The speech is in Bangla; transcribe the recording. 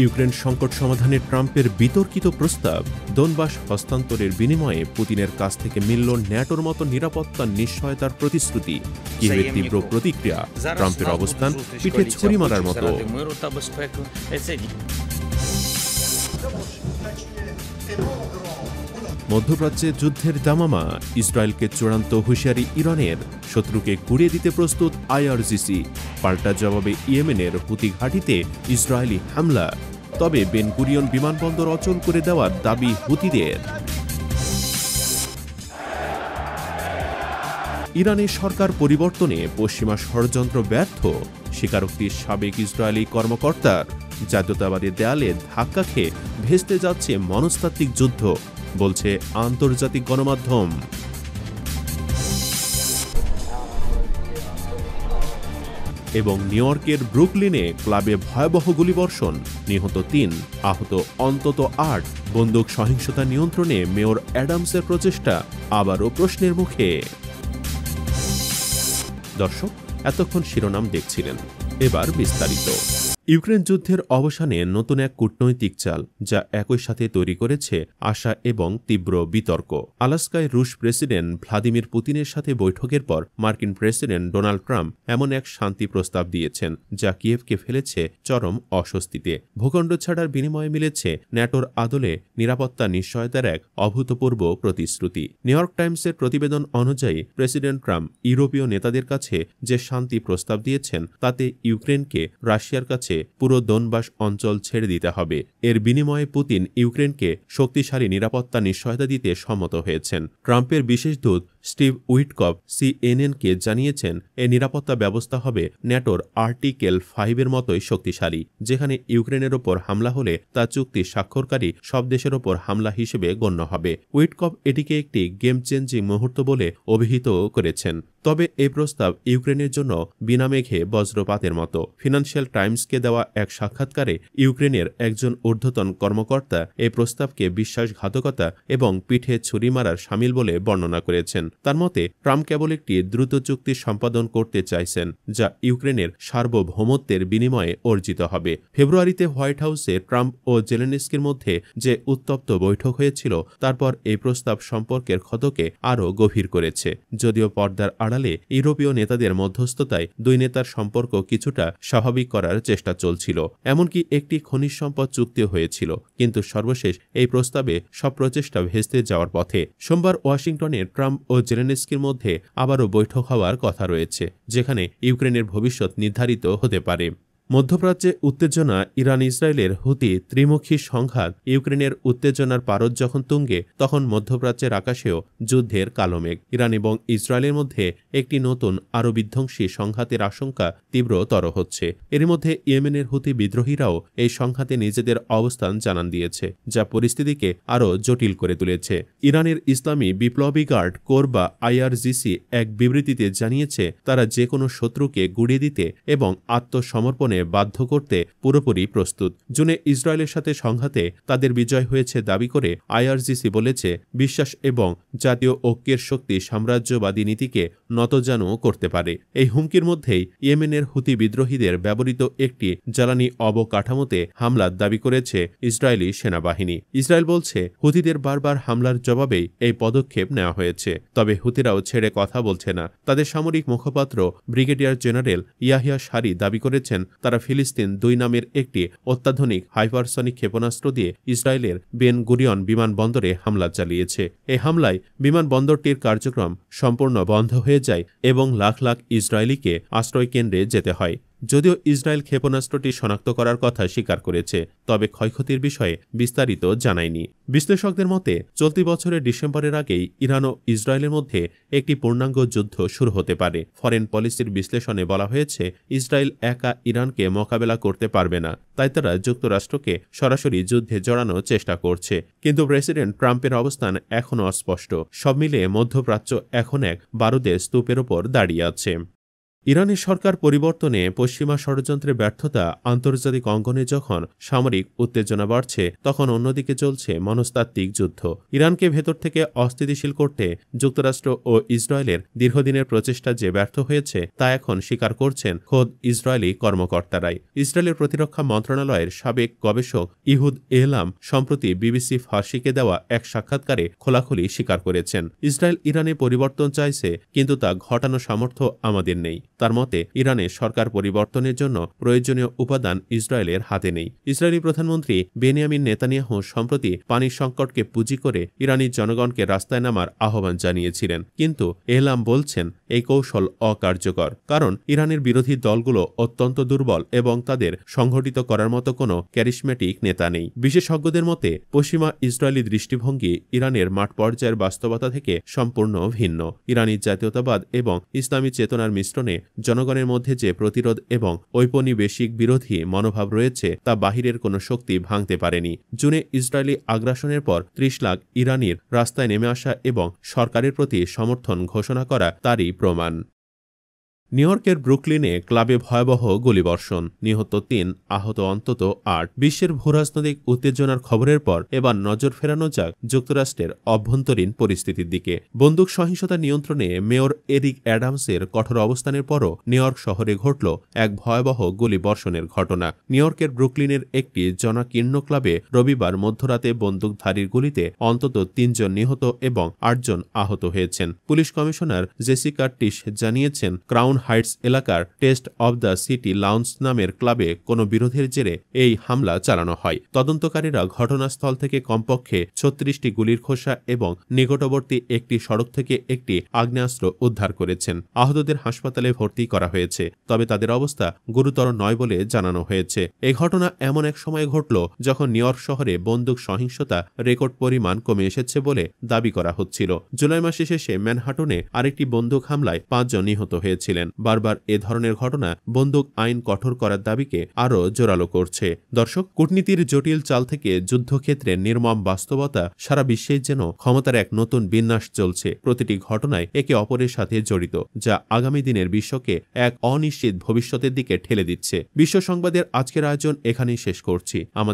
ইউক্রেন সংকট সমাধানে ট্রাম্পের বিতর্কিত প্রস্তাব, দোনবাস হস্তান্তরের বিনিময়ে পুতিনের কাছ থেকে মিলল ন্যাটোর মতো নিরাপত্তার নিশ্চয়তার প্রতিশ্রুতি। কিয়েভের তীব্র প্রতিক্রিয়া, ট্রাম্পের অবস্থান পিঠে ছুরি মারার মতো। মধ্যপ্রাচ্যে যুদ্ধের দামামা, ইসরায়েলকে চূড়ান্ত হুঁশিয়ারি ইরানের, শত্রুকে গুড়িয়ে দিতে প্রস্তুত আইআরজিসি, পাল্টা জবাবে ইয়েমেনের হুতি ঘাঁটিতে ইসরায়েলি হামলা। তবে বেন গুরিয়ন বিমানবন্দর অচল করে দেওয়ার দাবি হুতিদের। ইরানের সরকার পরিবর্তনে পশ্চিমা ষড়যন্ত্র ব্যর্থ, স্বীকারোক্তি সাবেক ইসরায়েলি কর্মকর্তার। জাতীয়তাবাদী দেয়ালে ধাক্কা খেয়ে ভেস্তে যাচ্ছে মনস্তাত্ত্বিক যুদ্ধ, বলছে আন্তর্জাতিক গণমাধ্যম। এবং নিউ ইয়র্কের ব্রুকলিনে ক্লাবে ভয়াবহ গুলিবর্ষণ, নিহত ৩, আহত অন্তত ৮। বন্দুক সহিংসতা নিয়ন্ত্রণে মেয়র অ্যাডামসের প্রচেষ্টা আবারও প্রশ্নের মুখে। দর্শক, এতক্ষণ শিরোনাম দেখছিলেন, এবার বিস্তারিত। ইউক্রেন যুদ্ধের অবসানে নতুন এক কূটনৈতিক চাল, যা একই সাথে তৈরি করেছে আশা এবং তীব্র বিতর্ক। আলাস্কায় রুশ প্রেসিডেন্ট ভ্লাদিমির পুতিনের সাথে বৈঠকের পর মার্কিন প্রেসিডেন্ট ডোনাল্ড ট্রাম্প এমন এক শান্তি প্রস্তাব দিয়েছেন, যা কিয়েভকে ফেলেছে চরম অস্বস্তিতে। ভূখণ্ড ছাড়ার বিনিময়ে মিলেছে ন্যাটোর আদলে নিরাপত্তা নিশ্চয়তার এক অভূতপূর্ব প্রতিশ্রুতি। নিউ ইয়র্ক টাইমসের প্রতিবেদন অনুযায়ী প্রেসিডেন্ট ট্রাম্প ইউরোপীয় নেতাদের কাছে যে শান্তি প্রস্তাব দিয়েছেন, তাতে ইউক্রেনকে রাশিয়ার কাছে পুরো দোনবাস অঞ্চল ছেড়ে দিতে হবে। এর বিনিময়ে পুতিন ইউক্রেনকে শক্তিশালী নিরাপত্তা নিশ্চয়তা দিতে সম্মত হয়েছেন। ট্রাম্পের বিশেষ দূত স্টিভ উইটকফ সিএনএনকে জানিয়েছেন, এ নিরাপত্তা ব্যবস্থা হবে ন্যাটোর আর্টিকেল 5 এর মতোই শক্তিশালী, যেখানে ইউক্রেনের ওপর হামলা হলে তা চুক্তি স্বাক্ষরকারী সব দেশের ওপর হামলা হিসেবে গণ্য হবে। উইটকফ এটিকে একটি গেম চেঞ্জিং মুহূর্ত বলে অভিহিত করেছেন। তবে এই প্রস্তাব ইউক্রেনের জন্য বিনা মেঘে বজ্রপাতের মতো। ফিনান্সিয়াল টাইমসকে দেওয়া এক সাক্ষাৎকারে ইউক্রেনের একজন ঊর্ধ্বতন কর্মকর্তা এই প্রস্তাবকে বিশ্বাসঘাতকতা এবং পিঠে ছুরি মারার শামিল বলে বর্ণনা করেছেন। তার মতে, ট্রাম্প কেবল একটি দ্রুত চুক্তি সম্পাদন করতে চাইছেন, যা ইউক্রেনের সার্বভৌমত্বের বিনিময়ে অর্জিত হবে। ফেব্রুয়ারিতে হোয়াইট হাউসে ট্রাম্প ও জেলেনস্কির মধ্যে যে উত্তপ্ত বৈঠক হয়েছিল, তারপর এই প্রস্তাব সম্পর্কের ক্ষতকে আরও গভীর করেছে। যদিও পর্দার আড়ালে ইউরোপীয় নেতাদের মধ্যস্থতায় দুই নেতার সম্পর্ক কিছুটা স্বাভাবিক করার চেষ্টা চলছিল, এমনকি একটি খনিজ সম্পদ চুক্তিও হয়েছিল, কিন্তু সর্বশেষ এই প্রস্তাবে সব প্রচেষ্টা ভেস্তে যাওয়ার পথে। সোমবার ওয়াশিংটনে ট্রাম্প ও জেলেনস্কির মধ্যে আবারও বৈঠক হওয়ার কথা রয়েছে, যেখানে ইউক্রেনের ভবিষ্যৎ নির্ধারিত হতে পারে। মধ্যপ্রাচ্যে উত্তেজনা, ইরান ইসরায়েলের হুতি ত্রিমুখী সংঘাত, ইউক্রেনের উত্তেজনার পারদ যখন তুঙ্গে, তখন মধ্যপ্রাচ্যের আকাশেও যুদ্ধের কালো মেঘ। ইরান এবং ইসরায়েলের মধ্যে একটি নতুন আরও বিধ্বংসী সংঘাতের আশঙ্কা তীব্রতর হচ্ছে। এর মধ্যে ইয়েমেনের হুতি বিদ্রোহীরাও এই সংঘাতে নিজেদের অবস্থান জানান দিয়েছে, যা পরিস্থিতিকে আরও জটিল করে তুলেছে। ইরানের ইসলামী বিপ্লবী গার্ড কোর বা আইআরজিসি এক বিবৃতিতে জানিয়েছে, তারা যে কোনো শত্রুকে গুড়িয়ে দিতে এবং আত্মসমর্পণে বাধ্য করতে পুরোপুরি প্রস্তুত। জুনে ইসরায়েলের সাথে সংঘাতে তাদের বিজয় হয়েছে দাবি করে আইআরজিসি বলেছে, বিশ্বাস এবং জাতীয় ঐক্যের শক্তি সাম্রাজ্যবাদী নীতিকে নতজানু করতে পারে। এই হুমকির মধ্যেই ইয়েমেনের হুতি বিদ্রোহীদের ব্যবহৃত একটি জ্বালানি অবকাঠামোতে হামলার দাবি করেছে ইসরায়েলি সেনাবাহিনী। ইসরায়েল বলছে, হুতিদের বারবার হামলার জবাবেই এই পদক্ষেপ নেওয়া হয়েছে। তবে হুতিরাও ছেড়ে কথা বলছে না। তাদের সামরিক মুখপাত্র ব্রিগেডিয়ার জেনারেল ইয়াহিয়া সারি দাবি করেছেন, তারা ফিলিস্তিন 2 নামের একটি অত্যাধুনিক হাইপারসনিক ক্ষেপণাস্ত্র দিয়ে ইসরায়েলের বেন গুরিয়ন বিমানবন্দরে হামলা চালিয়েছে। এই হামলায় বিমানবন্দরটির কার্যক্রম সম্পূর্ণ বন্ধ হয়ে যায় এবং লাখ লাখ ইসরায়েলিকে আশ্রয়কেন্দ্রে যেতে হয়। যদিও ইসরায়েল ক্ষেপণাস্ত্রটি শনাক্ত করার কথা স্বীকার করেছে, তবে ক্ষয়ক্ষতির বিষয়ে বিস্তারিত জানায়নি। বিশ্লেষকদের মতে, চলতি বছরের ডিসেম্বরের আগেই ইরান ও ইসরায়েলের মধ্যে একটি পূর্ণাঙ্গ যুদ্ধ শুরু হতে পারে। ফরেন পলিসির বিশ্লেষণে বলা হয়েছে, ইসরায়েল একা ইরানকে মোকাবেলা করতে পারবে না, তাই তারা যুক্তরাষ্ট্রকে সরাসরি যুদ্ধে জড়ানোর চেষ্টা করছে। কিন্তু প্রেসিডেন্ট ট্রাম্পের অবস্থান এখনও অস্পষ্ট। সব মিলিয়ে মধ্যপ্রাচ্য এখন এক বারুদের স্তূপের ওপর দাঁড়িয়ে আছে। ইরানের সরকার পরিবর্তনে পশ্চিমা ষড়যন্ত্রের ব্যর্থতা, আন্তর্জাতিক অঙ্গনে যখন সামরিক উত্তেজনা বাড়ছে, তখন অন্যদিকে চলছে মনস্তাত্ত্বিক যুদ্ধ। ইরানকে ভেতর থেকে অস্থিতিশীল করতে যুক্তরাষ্ট্র ও ইসরায়েলের দীর্ঘদিনের প্রচেষ্টা যে ব্যর্থ হয়েছে, তা এখন স্বীকার করছেন খোদ ইসরায়েলি কর্মকর্তারাই। ইসরায়েলের প্রতিরক্ষা মন্ত্রণালয়ের সাবেক গবেষক ইহুদ এহলাম সম্প্রতি বিবিসি ফার্সিকে দেওয়া এক সাক্ষাৎকারে খোলাখুলি স্বীকার করেছেন, ইসরায়েল ইরানে পরিবর্তন চাইছে, কিন্তু তা ঘটানো সামর্থ্য আমাদের নেই। তার মতে, ইরানের সরকার পরিবর্তনের জন্য প্রয়োজনীয় উপাদান ইসরায়েলের হাতে নেই। ইসরায়েলি প্রধানমন্ত্রী বেনিয়ামিন নেতানিয়াহু সম্প্রতি পানির সংকটকে পুঁজি করে ইরানি জনগণকে রাস্তায় নামার আহ্বান জানিয়েছিলেন, কিন্তু এহলাম বলছেন এই কৌশল অকার্যকর, কারণ ইরানের বিরোধী দলগুলো অত্যন্ত দুর্বল এবং তাদের সংগঠিত করার মতো কোনো ক্যারিসমেটিক নেতা নেই। বিশেষজ্ঞদের মতে, পশ্চিমা ইসরায়েলি দৃষ্টিভঙ্গি ইরানের মাঠ পর্যায়ের বাস্তবতা থেকে সম্পূর্ণ ভিন্ন। ইরানি জাতীয়তাবাদ এবং ইসলামী চেতনার মিশ্রণে জনগণের মধ্যে যে প্রতিরোধ এবং ঔপনিবেশিক বিরোধী মনোভাব রয়েছে, তা বাহিরের কোনো শক্তি ভাঙতে পারেনি। জুনে ইসরায়েলি আগ্রাসনের পর ৩০ লাখ ইরানির রাস্তায় নেমে আসা এবং সরকারের প্রতি সমর্থন ঘোষণা করা তারই প্রমাণ। নিউ ইয়র্কের ব্রুকলিনে ক্লাবে ভয়াবহ গুলিবর্ষণ, নিহত ৩, আহত অন্তত ৮। বিশ্বের ভূরাজনৈতিক উত্তেজনার খবরের পর এবার নজর ফেরানো যাক যুক্তরাষ্ট্রের অভ্যন্তরীণ পরিস্থিতির দিকে। বন্দুক সহিংসতা নিয়ন্ত্রণে মেয়র এরিক অ্যাডামসের কঠোর অবস্থানের পরও নিউ ইয়র্ক শহরে ঘটল এক ভয়াবহ গুলিবর্ষণের ঘটনা। নিউ ইয়র্কের ব্রুকলিনের একটি জনাকীর্ণ ক্লাবে রবিবার মধ্যরাতে বন্দুকধারীর গুলিতে অন্তত ৩ জন নিহত এবং ৮ জন আহত হয়েছেন। পুলিশ কমিশনার জেসিকা টিশ জানিয়েছেন, ক্রাউন হাইটস এলাকার test of the city lounge নামের ক্লাবে কোনো বিরোধের জেরে এই হামলা চালানো হয়। তদন্তকারীরা ঘটনাস্থল থেকে কমপক্ষে ৩৬টি গুলির খোসা এবং নিকটবর্তী একটি সড়ক থেকে একটি আগ্নেয়াস্ত্র উদ্ধার করেছেন। আহতদের হাসপাতালে ভর্তি করা হয়েছে, তবে তাদের অবস্থা গুরুতর নয় বলে জানানো হয়েছে। এই ঘটনা এমন এক সময় ঘটল যখন নিউ ইয়র্ক শহরে বন্দুক সহিংসতা রেকর্ড পরিমাণ কমে এসেছে বলে দাবি করা হচ্ছিল। জুলাই মাসে শেষে ম্যানহাটনে আরেকটি বন্দুক হামলায় ৫ জন নিহত হয়েছিলেন। বারবার এ ধরনের ঘটনা বন্দুক আইন কঠোর করার দাবিকে আরও জোরালো করছে। দর্শক, কূটনীতির জটিল চাল থেকে যুদ্ধক্ষেত্রে নির্মম বাস্তবতা, সারা বিশ্বেই যেন ক্ষমতার এক নতুন বিন্যাস চলছে। প্রতিটি ঘটনায় একে অপরের সাথে জড়িত, যা আগামী দিনের বিশ্বকে এক অনিশ্চিত ভবিষ্যতের দিকে ঠেলে দিচ্ছে। বিশ্ব সংবাদের আজকের আয়োজন এখানেই শেষ করছি। আমাদের